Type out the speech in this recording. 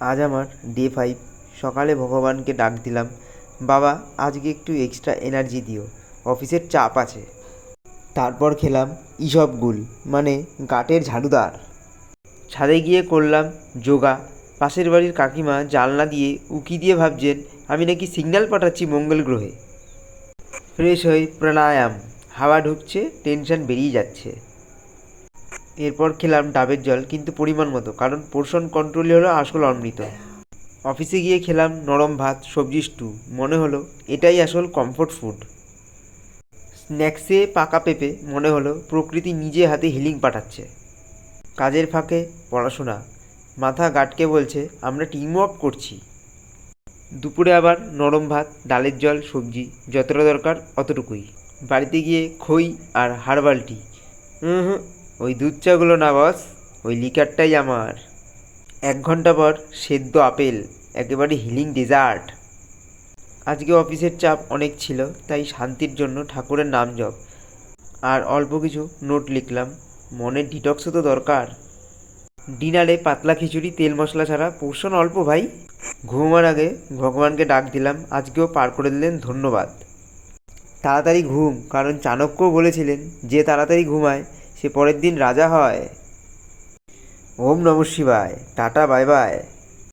আজ আমার ডে 5। সকালে ভগবানকে ডাক দিলাম, বাবা আজকে একটু এক্সট্রা এনার্জি দিও, অফিসের চাপ আছে। তারপর খেলাম ইসবগুল, মানে গাঁটের ঝাড়ুদার। ছাদে গিয়ে করলাম যোগা। পাশের বাড়ির কাকিমা জানলা দিয়ে উকি দিয়ে ভাবছেন আমি নাকি সিগন্যাল পাঠাচ্ছি মঙ্গল গ্রহে। ফ্রেশ হয়ে প্রাণায়াম, হাওয়া ঢুকছে, টেনশন বেরিয়ে যাচ্ছে। এরপর খেলাম ডাবের জল, কিন্তু পরিমাণ মতো, কারণ পোর্শন কন্ট্রোলই হলো আসল অমৃত। অফিসে গিয়ে খেলাম নরম ভাত সবজি স্টু, মনে হলো এটাই আসল কমফোর্ট ফুড। স্ন্যাক্সে পাকা পেঁপে, মনে হলো প্রকৃতি নিজে হাতে হিলিং পাঠাচ্ছে। কাজের ফাঁকে পড়াশোনা, মাথা গাটকে বলছে আমরা টিম ওয়ার্ক করছি। দুপুরে আবার নরম ভাত, ডালের জল, সবজি, যতটা দরকার অতটুকুই। বাড়িতে গিয়ে খই আর হার্বাল টি। হুম, ওই দুধ চাগুলো না বস, ওই লিকারটাই আমার। 1 ঘন্টা পর সেদ্ধ আপেল, একেবারে হিলিং ডেজার্ট। আজকে অফিসের চাপ অনেক ছিল, তাই শান্তির জন্য ঠাকুরের নাম জপ আর অল্প কিছু নোট লিখলাম। মনের ডিটক্সও তো দরকার। ডিনারে পাতলা খিচুড়ি, তেল মশলা ছাড়া, পোর্শন অল্প ভাই। ঘুমার আগে ভগবানকে ডাক দিলাম, আজকেও পার করে দিলেন, ধন্যবাদ। তাড়াতাড়ি ঘুম, কারণ চাণক্যও বলেছিলেন যে তাড়াতাড়ি ঘুমায় সে পরের দিন রাজা হয়। ওম নমঃ শিবায়, টাটা, বাই বাই।